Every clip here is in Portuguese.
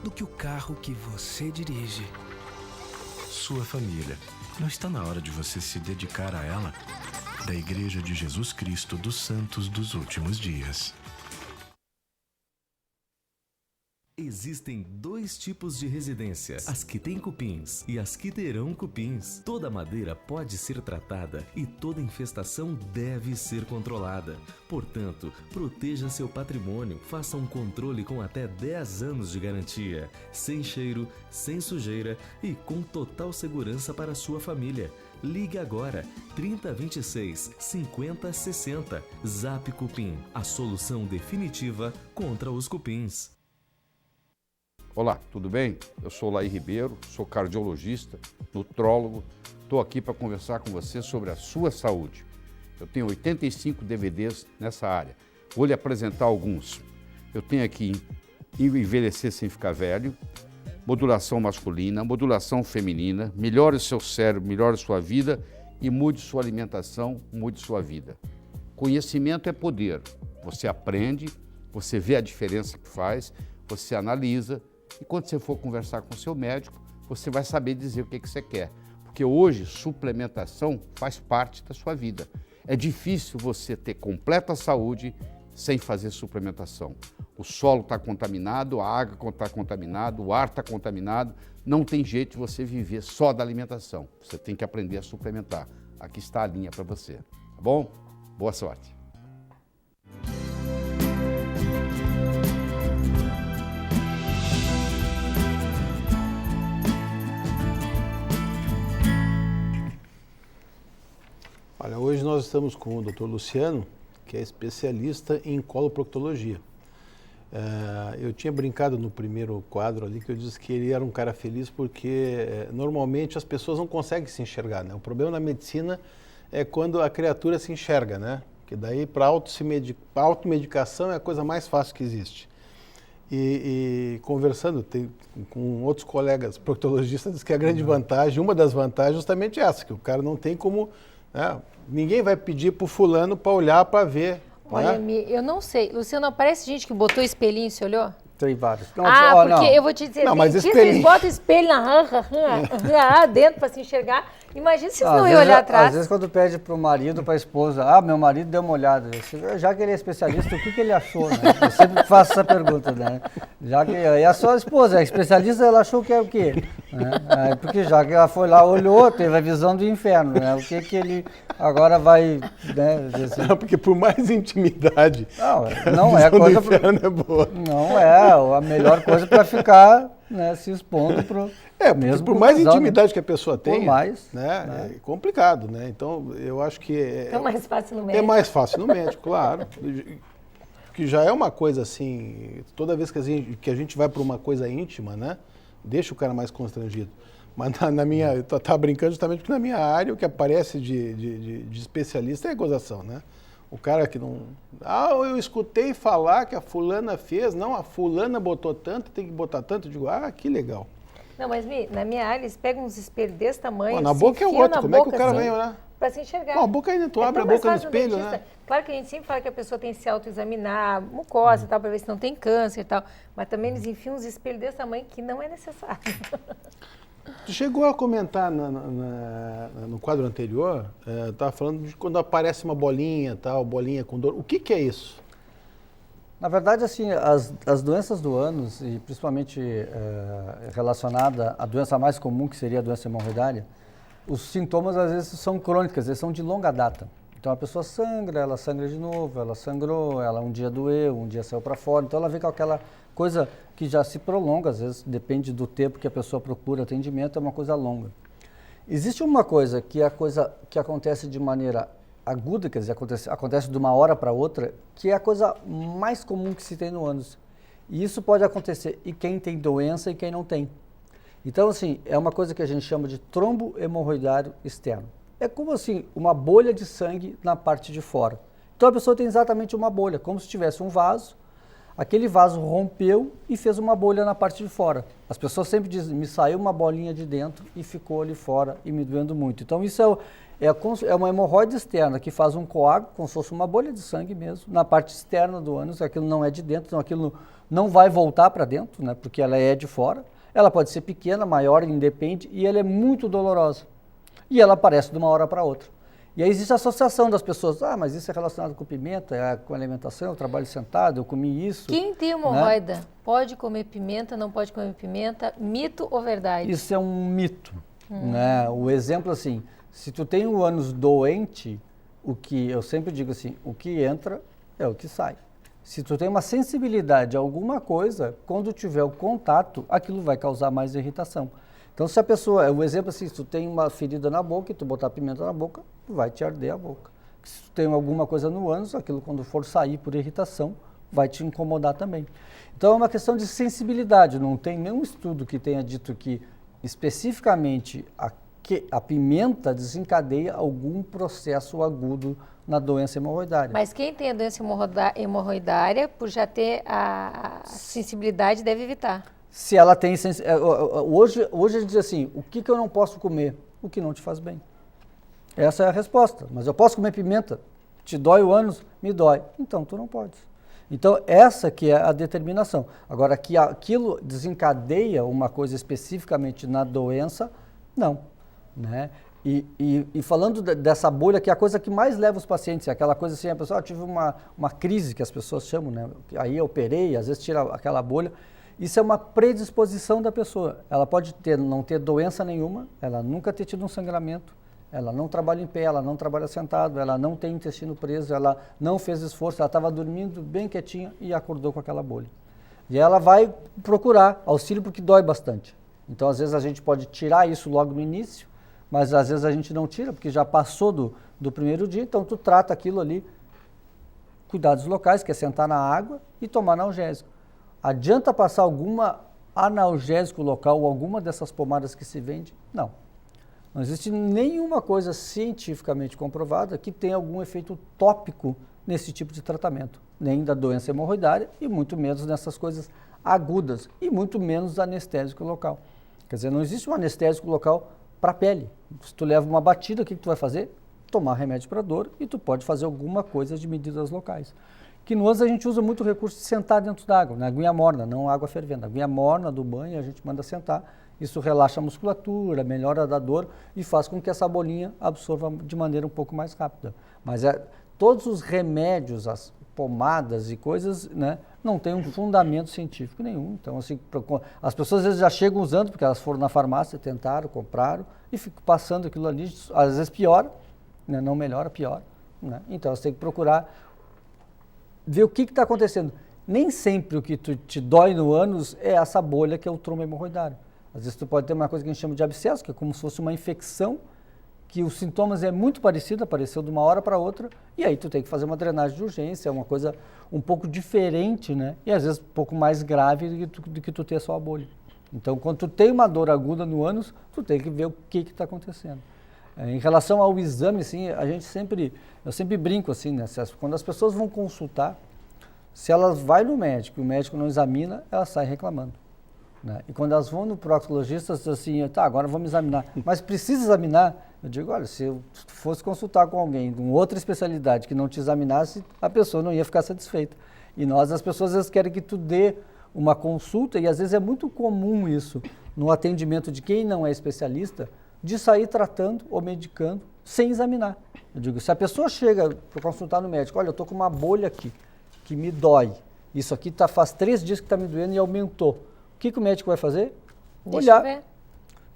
do que o carro que você dirige. Sua família. Não está na hora de você se dedicar a ela? Da Igreja de Jesus Cristo dos Santos dos Últimos Dias. Existem dois tipos de residência, as que têm cupins e as que terão cupins. Toda madeira pode ser tratada e toda infestação deve ser controlada. Portanto, proteja seu patrimônio, faça um controle com até 10 anos de garantia, sem cheiro, sem sujeira e com total segurança para a sua família. Ligue agora, 3026 5060. Zap Cupim, a solução definitiva contra os cupins. Olá, tudo bem? Eu sou Laí Ribeiro, sou cardiologista, nutrólogo. Estou aqui para conversar com você sobre a sua saúde. Eu tenho 85 DVDs nessa área. Vou lhe apresentar alguns. Eu tenho aqui Envelhecer Sem Ficar Velho, Modulação Masculina, Modulação Feminina, Melhore o Seu Cérebro, Melhore Sua Vida e Mude Sua Alimentação, Mude Sua Vida. Conhecimento é poder. Você aprende, você vê a diferença que faz, você analisa. E quando você for conversar com o seu médico, você vai saber dizer o que você quer. Porque hoje, suplementação faz parte da sua vida. É difícil você ter completa saúde sem fazer suplementação. O solo está contaminado, a água está contaminada, o ar está contaminado. Não tem jeito de você viver só da alimentação. Você tem que aprender a suplementar. Aqui está a linha para você. Tá bom? Boa sorte. Olha, hoje nós estamos com o Dr. Luciano, que é especialista em coloproctologia. Eu tinha brincado no primeiro quadro ali que eu disse que ele era um cara feliz porque normalmente as pessoas não conseguem se enxergar, né? O problema na medicina é quando a criatura se enxerga, né? Que daí para automedicação é a coisa mais fácil que existe. E conversando com outros colegas proctologistas, diz que a grande vantagem, uma das vantagens é justamente essa, que o cara não tem como... ninguém vai pedir pro fulano para olhar para ver. Olha, eu não sei. Luciano, parece gente que botou espelhinho e se olhou? Tem vários. Porque não. Eu vou te dizer, não, mas eles botam espelho na dentro para se enxergar. Imagina se eles não iam olhar atrás. Às vezes quando pede pro marido, pra esposa, meu marido deu uma olhada. Já que ele é especialista, o que ele achou, né? Eu sempre faço essa pergunta, né? Já que e a sua esposa é especialista, ela achou que é o quê? Porque já que ela foi lá, olhou, teve a visão do inferno, né? O que ele agora vai, né? Assim. Não, porque por mais intimidade, não é a coisa do inferno é boa. Não é a melhor coisa para ficar, né, se expondo pro mesmo por mais casal, intimidade, né? que a pessoa tem, né? É complicado, né? Então, eu acho que é mais fácil no médico. É mais fácil no médico, claro. Que já é uma coisa assim, toda vez que a gente vai para uma coisa íntima, né? Deixa o cara mais constrangido. Mas na minha, eu estava brincando justamente porque na minha área o que aparece de especialista é a gozação, né? O cara que não... eu escutei falar que a fulana fez. Não, a fulana botou tanto, tem que botar tanto. Eu digo, que legal. Não, mas na minha área eles pegam uns espelhos desse tamanho. Na boca é outro. Como é que o cara vai olhar? Para se enxergar. A boca ainda, tu abre a boca no espelho, né? Claro que a gente sempre fala que a pessoa tem que se autoexaminar, mucosa e tal, para ver se não tem câncer e tal. Mas também eles enfiam uns espelhos desse tamanho que não é necessário. Tu chegou a comentar no quadro anterior, estava falando de quando aparece uma bolinha, bolinha com dor. O que é isso? Na verdade, assim, as doenças do ânus, e principalmente relacionada à doença mais comum, que seria a doença hemorroidária, os sintomas às vezes são crônicos, eles são de longa data. Então a pessoa sangra, ela sangra de novo, ela sangrou, ela um dia doeu, um dia saiu para fora, então ela vem com aquela coisa que já se prolonga, às vezes depende do tempo que a pessoa procura atendimento, é uma coisa longa. Existe uma coisa que é a coisa que acontece de maneira aguda, quer dizer, acontece de uma hora para outra, que é a coisa mais comum que se tem no ânus. E isso pode acontecer em quem tem doença e quem não tem. Então, assim, é uma coisa que a gente chama de trombo hemorroidário externo. É como assim, uma bolha de sangue na parte de fora. Então a pessoa tem exatamente uma bolha, como se tivesse um vaso, aquele vaso rompeu e fez uma bolha na parte de fora. As pessoas sempre dizem, me saiu uma bolinha de dentro e ficou ali fora e me doendo muito. Então isso é uma hemorroide externa que faz um coágulo, como se fosse uma bolha de sangue mesmo, na parte externa do ânus, aquilo não é de dentro, então aquilo não vai voltar para dentro, né, porque ela é de fora. Ela pode ser pequena, maior, independe, e ela é muito dolorosa. E ela aparece de uma hora para outra. E aí existe a associação das pessoas. Ah, mas isso é relacionado com pimenta, com alimentação, eu trabalho sentado, eu comi isso. Quem tem hemorroida pode comer pimenta, não pode comer pimenta? Mito ou verdade? Isso é um mito. Né? O exemplo, assim, se tu tem o ânus doente, o que eu sempre digo assim, o que entra é o que sai. Se tu tem uma sensibilidade a alguma coisa, quando tiver o contato, aquilo vai causar mais irritação. Então, se a pessoa, o exemplo assim, se tu tem uma ferida na boca e tu botar pimenta na boca, vai te arder a boca. Se tu tem alguma coisa no ânus, aquilo quando for sair por irritação, vai te incomodar também. Então, é uma questão de sensibilidade. Não tem nenhum estudo que tenha dito que especificamente a pimenta desencadeia algum processo agudo na doença hemorroidária. Mas quem tem a doença hemorroidária, por já ter a sensibilidade, deve evitar. Se ela tem... Hoje a gente diz assim, o que eu não posso comer? O que não te faz bem. Essa é a resposta. Mas eu posso comer pimenta? Te dói o ânus? Me dói. Então, tu não podes. Então, essa que é a determinação. Agora, que aquilo desencadeia uma coisa especificamente na doença, não. Né? E falando dessa bolha, que é a coisa que mais leva os pacientes, é aquela coisa assim, a pessoa tive uma crise, que as pessoas chamam, né? Aí eu operei, às vezes tira aquela bolha. Isso é uma predisposição da pessoa. Ela pode não ter doença nenhuma, ela nunca ter tido um sangramento, ela não trabalha em pé, ela não trabalha sentado, ela não tem intestino preso, ela não fez esforço, ela estava dormindo bem quietinha e acordou com aquela bolha. E ela vai procurar auxílio porque dói bastante. Então, às vezes, a gente pode tirar isso logo no início, mas às vezes a gente não tira, porque já passou do primeiro dia, então tu trata aquilo ali, cuidados locais, que é sentar na água e tomar analgésico. Adianta passar alguma analgésico local ou alguma dessas pomadas que se vende? Não. Não existe nenhuma coisa cientificamente comprovada que tenha algum efeito tópico nesse tipo de tratamento, nem da doença hemorroidária e muito menos nessas coisas agudas e muito menos anestésico local. Quer dizer, não existe um anestésico local para a pele. Se tu leva uma batida, o que tu vai fazer? Tomar remédio para dor e tu pode fazer alguma coisa de medidas locais. Que no ânus a gente usa muito o recurso de sentar dentro da água, na aguinha morna, não água fervendo. A aguinha morna do banho a gente manda sentar, isso relaxa a musculatura, melhora a dor e faz com que essa bolinha absorva de maneira um pouco mais rápida. Mas todos os remédios, as pomadas e coisas, né, não tem um fundamento científico nenhum. Então, assim, as pessoas às vezes já chegam usando, porque elas foram na farmácia, tentaram, compraram e ficam passando aquilo ali, às vezes piora, né, não melhora, piora. Né? Então, você tem que procurar ver o que está acontecendo. Nem sempre o que te dói no ânus é essa bolha que é o trombo hemorroidário. Às vezes tu pode ter uma coisa que a gente chama de abscesso, que é como se fosse uma infecção, que os sintomas é muito parecido, apareceu de uma hora para outra, e aí tu tem que fazer uma drenagem de urgência, é uma coisa um pouco diferente, né? E às vezes um pouco mais grave do que tu ter só a bolha. Então, quando tu tem uma dor aguda no ânus, tu tem que ver o que está acontecendo. Em relação ao exame, assim, eu sempre brinco assim, né? Quando as pessoas vão consultar, se elas vão no médico e o médico não examina, elas saem reclamando. Né? E quando elas vão no proctologista, assim, tá, agora vamos examinar. Mas precisa examinar? Eu digo, olha, se eu fosse consultar com alguém de uma outra especialidade que não te examinasse, a pessoa não ia ficar satisfeita. E as pessoas às vezes querem que tu dê uma consulta, e às vezes é muito comum isso, no atendimento de quem não é especialista, de sair tratando ou medicando sem examinar. Eu digo, se a pessoa chega para consultar no médico, olha, eu estou com uma bolha aqui, que me dói, isso aqui faz 3 dias que está me doendo e aumentou. O que o médico vai fazer? Deixa eu ver.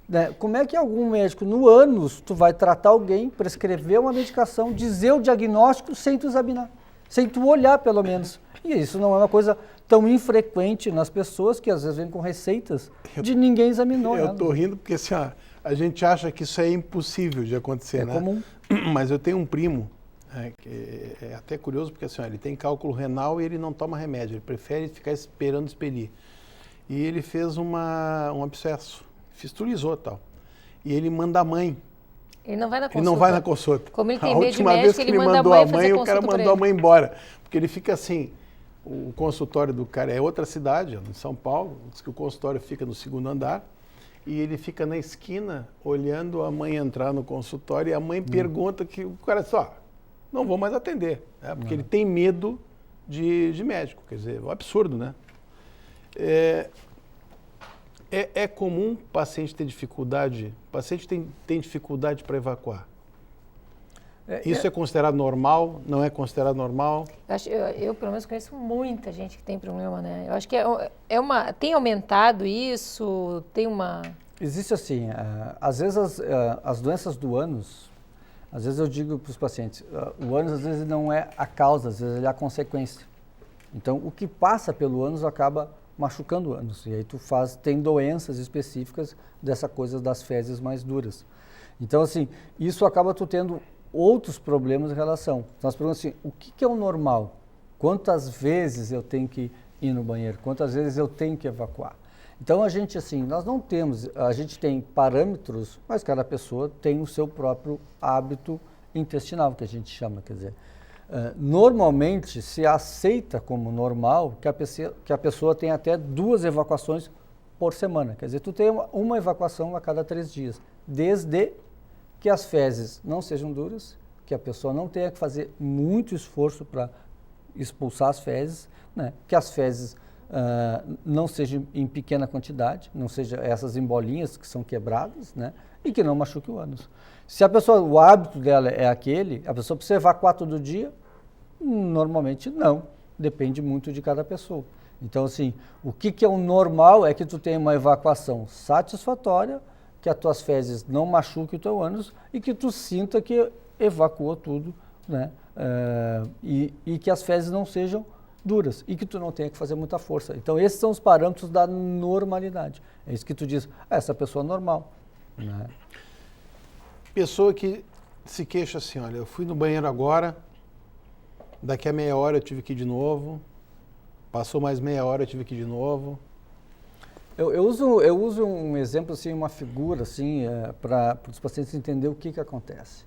Né? Como é que algum médico, no ânus, tu vai tratar alguém, prescrever uma medicação, dizer o diagnóstico sem tu examinar, sem tu olhar pelo menos. E isso não é uma coisa tão infrequente nas pessoas que às vezes vêm com receitas de ninguém examinou. Eu estou rindo porque assim, a gente acha que isso é impossível de acontecer, né? É comum. Mas eu tenho um primo, que é até curioso porque assim, ele tem cálculo renal e ele não toma remédio, ele prefere ficar esperando expelir. E ele fez um abscesso, fisturizou e tal. E ele manda a mãe. Ele não vai na consulta. Ele não vai na consulta. Como ele tem a medo de última médico, vez que ele mandou a mãe, o cara mandou a mãe embora. Porque ele fica assim, o consultório do cara é outra cidade, em São Paulo, diz que o consultório fica no 2º andar, e ele fica na esquina olhando a mãe entrar no consultório e a mãe pergunta que o cara diz, não vou mais atender, né? Porque ele tem medo de médico, quer dizer, é um absurdo, né? É comum o paciente ter dificuldade, tem dificuldade para evacuar? Isso é considerado normal? Não é considerado normal? Eu, pelo menos, conheço muita gente que tem problema, né? Eu acho que tem aumentado isso, Existe assim, às vezes as doenças do ânus, às vezes eu digo para os pacientes, o ânus às vezes não é a causa, às vezes ele é a consequência. Então, o que passa pelo ânus acaba machucando o ânus. E aí tem doenças específicas dessa coisa das fezes mais duras. Então, assim, isso acaba tu tendo outros problemas em relação. Então, nós perguntamos assim, o que é o normal? Quantas vezes eu tenho que ir no banheiro? Quantas vezes eu tenho que evacuar? Então, a gente tem parâmetros, mas cada pessoa tem o seu próprio hábito intestinal, que a gente chama, quer dizer, normalmente se aceita como normal que a pessoa tenha até 2 evacuações por semana, quer dizer, tu tem uma evacuação a cada 3 dias, desde que as fezes não sejam duras, que a pessoa não tenha que fazer muito esforço para expulsar as fezes, né? Que as fezes não sejam em pequena quantidade, não sejam essas em bolinhas que são quebradas, né? E que não machuque o ânus. Se o hábito dela é aquele, a pessoa precisa evacuar todo dia? Normalmente não, depende muito de cada pessoa. Então, assim, o que é o normal é que tu tenha uma evacuação satisfatória, que as tuas fezes não machuquem o teu ânus e que tu sinta que evacuou tudo, né? E que as fezes não sejam duras e que tu não tenha que fazer muita força. Então, esses são os parâmetros da normalidade. É isso que tu diz, essa pessoa é normal. Né? Pessoa que se queixa assim, olha, eu fui no banheiro agora, daqui a meia hora eu tive que ir de novo, passou mais meia hora eu tive que ir de novo. Eu uso um exemplo, assim, uma figura, assim, para os pacientes entenderem o que acontece.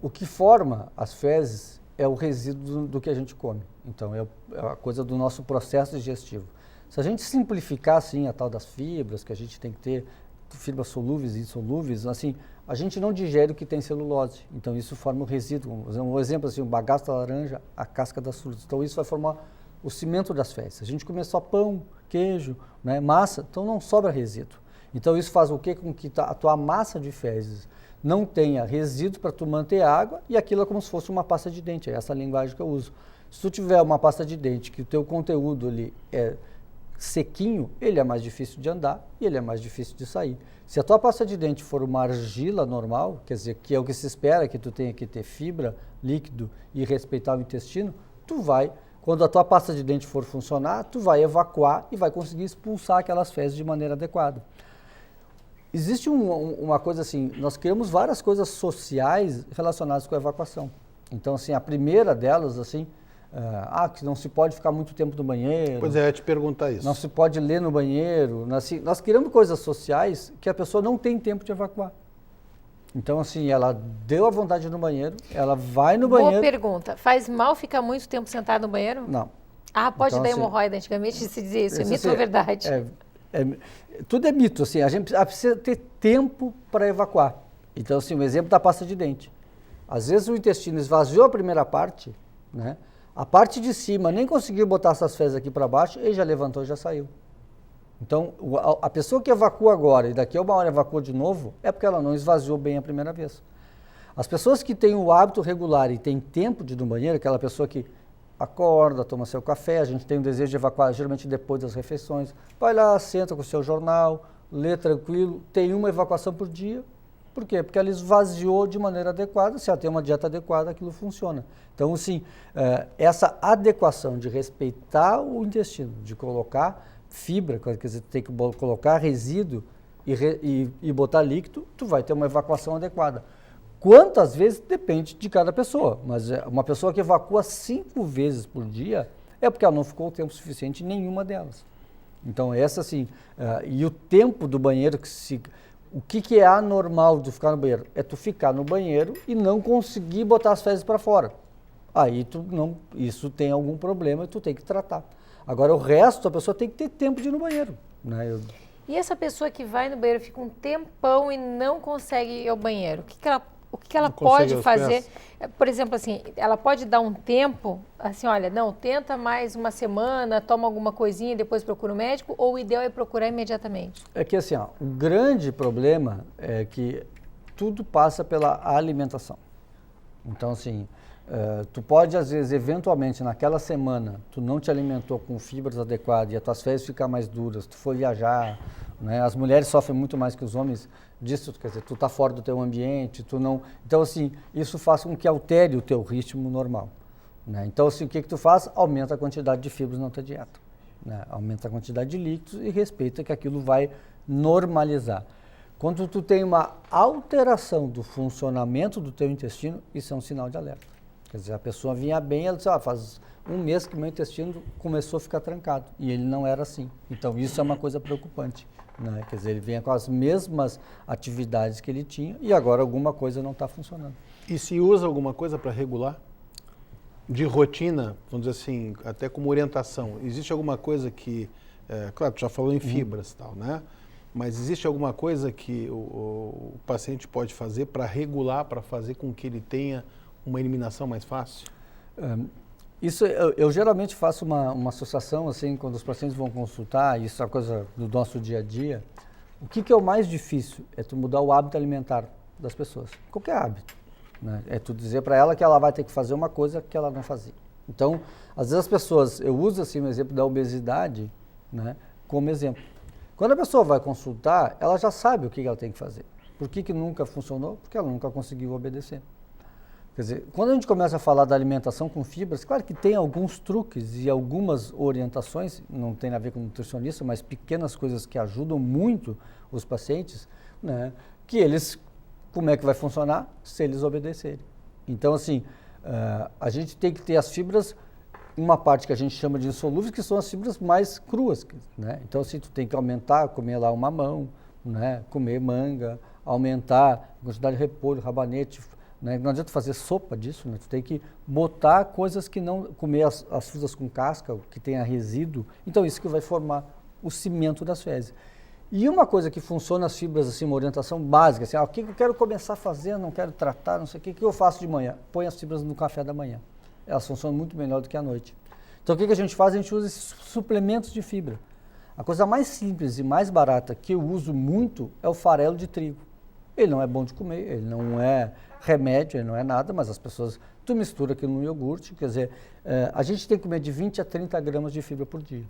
O que forma as fezes é o resíduo do que a gente come. Então, é a coisa do nosso processo digestivo. Se a gente simplificar, assim, a tal das fibras, que a gente tem que ter fibras solúveis e insolúveis, assim, a gente não digere o que tem celulose. Então, isso forma o resíduo. Um exemplo, assim, o bagaço da laranja, a casca das frutas. Então, isso vai formar o cimento das fezes. Se a gente comer só pão, queijo, né, massa, então não sobra resíduo. Então, isso faz o quê? Com que a tua massa de fezes não tenha resíduo para tu manter água e aquilo é como se fosse uma pasta de dente. É essa a linguagem que eu uso. Se tu tiver uma pasta de dente que o teu conteúdo ali é sequinho, ele é mais difícil de andar e ele é mais difícil de sair. Se a tua pasta de dente for uma argila normal, quer dizer, que é o que se espera, que tu tenha que ter fibra, líquido e respeitar o intestino, quando a tua pasta de dente for funcionar, tu vai evacuar e vai conseguir expulsar aquelas fezes de maneira adequada. Existe uma coisa assim, nós criamos várias coisas sociais relacionadas com a evacuação. Então, assim, a primeira delas, assim, que não se pode ficar muito tempo no banheiro. Pois é, eu ia te perguntar isso. Não se pode ler no banheiro. Nós criamos coisas sociais que a pessoa não tem tempo de evacuar. Então, assim, ela deu a vontade no banheiro, ela vai no banheiro... Boa pergunta. Faz mal ficar muito tempo sentado no banheiro? Não. Pode Então, dar assim, hemorroida. Antigamente se dizia isso. É mito ou verdade? Tudo é mito, assim. A gente precisa ter tempo para evacuar. Então, assim, o exemplo da pasta de dente. Às vezes o intestino esvaziou a primeira parte, né? A parte de cima nem conseguiu botar essas fezes aqui para baixo, ele já levantou e já saiu. Então, a pessoa que evacua agora e daqui a uma hora evacua de novo, é porque ela não esvaziou bem a primeira vez. As pessoas que têm o hábito regular e têm tempo de ir no banheiro, aquela pessoa que acorda, toma seu café, a gente tem o desejo de evacuar geralmente depois das refeições, vai lá, senta com o seu jornal, lê tranquilo, tem uma evacuação por dia. Por quê? Porque ela esvaziou de maneira adequada, se ela tem uma dieta adequada, aquilo funciona. Então, assim, essa adequação de respeitar o intestino, de colocar fibra, quer dizer, tem que colocar resíduo e botar líquido, tu vai ter uma evacuação adequada. Quantas vezes depende de cada pessoa, mas uma pessoa que evacua 5 vezes por dia é porque ela não ficou o tempo suficiente em nenhuma delas. Então, essa assim, e o tempo do banheiro, o que é anormal de ficar no banheiro? É tu ficar no banheiro e não conseguir botar as fezes para fora. Aí isso tem algum problema e tu tem que tratar. Agora, o resto, a pessoa tem que ter tempo de ir no banheiro. Né? E essa pessoa que vai no banheiro, fica um tempão e não consegue ir ao banheiro, o que ela o que ela Não consegue pode as fazer? Por exemplo, assim, ela pode dar um tempo, assim, olha, não, tenta mais uma semana, toma alguma coisinha e depois procura o médico, ou o ideal é procurar imediatamente? É que assim, ó, o grande problema é que tudo passa pela alimentação. Então, assim, tu pode, às vezes, eventualmente, naquela semana, tu não te alimentou com fibras adequadas e as tuas fezes ficam mais duras, tu foi viajar, né? As mulheres sofrem muito mais que os homens disso, quer dizer, tu tá fora do teu ambiente, tu não... Então, assim, isso faz com que altere o teu ritmo normal, né? Então, assim, o que tu faz? Aumenta a quantidade de fibras na tua dieta, né? Aumenta a quantidade de líquidos e respeita que aquilo vai normalizar. Quando tu tem uma alteração do funcionamento do teu intestino, isso é um sinal de alerta. Quer dizer, a pessoa vinha bem, ela disse, faz um mês que meu intestino começou a ficar trancado, e ele não era assim. Então, isso é uma coisa preocupante, né? Quer dizer, ele vinha com as mesmas atividades que ele tinha, e agora alguma coisa não está funcionando. E se usa alguma coisa para regular? De rotina, vamos dizer assim, até como orientação, existe alguma coisa que, claro, tu já falou em fibras e tal, né? Mas existe alguma coisa que o paciente pode fazer para regular, para fazer com que ele tenha uma eliminação mais fácil? Isso, eu geralmente faço uma associação, assim, quando os pacientes vão consultar, isso é uma coisa do nosso dia a dia. O que é o mais difícil? É tu mudar o hábito alimentar das pessoas, qualquer hábito, né? É tu dizer para ela que ela vai ter que fazer uma coisa que ela não fazia. Então, às vezes as pessoas, eu uso assim o exemplo da obesidade, né, como exemplo. Quando a pessoa vai consultar, ela já sabe o que ela tem que fazer. Por que nunca funcionou? Porque ela nunca conseguiu obedecer. Quer dizer, quando a gente começa a falar da alimentação com fibras, claro que tem alguns truques e algumas orientações, não tem a ver com nutricionista, mas pequenas coisas que ajudam muito os pacientes, né, que eles, como é que vai funcionar? Se eles obedecerem. Então, assim, a gente tem que ter as fibras, uma parte que a gente chama de insolúveis, que são as fibras mais cruas, né? Então, assim, tu tem que aumentar, comer lá o mamão, né? Comer manga, aumentar a quantidade de repolho, rabanete, né? Não adianta fazer sopa disso, né? Tu tem que botar coisas que não... Comer as frutas com casca, que tenha resíduo. Então, isso que vai formar o cimento das fezes. E uma coisa que funciona as fibras, assim, uma orientação básica, assim, o que eu quero começar a fazer, não quero tratar, não sei o que eu faço de manhã? Põe as fibras no café da manhã. Elas funcionam muito melhor do que à noite. Então, o que a gente faz? A gente usa esses suplementos de fibra. A coisa mais simples e mais barata que eu uso muito é o farelo de trigo. Ele não é bom de comer, ele não é remédio, ele não é nada, mas as pessoas... Tu mistura aquilo no iogurte, quer dizer, a gente tem que comer de 20 a 30 gramas de fibra por dia.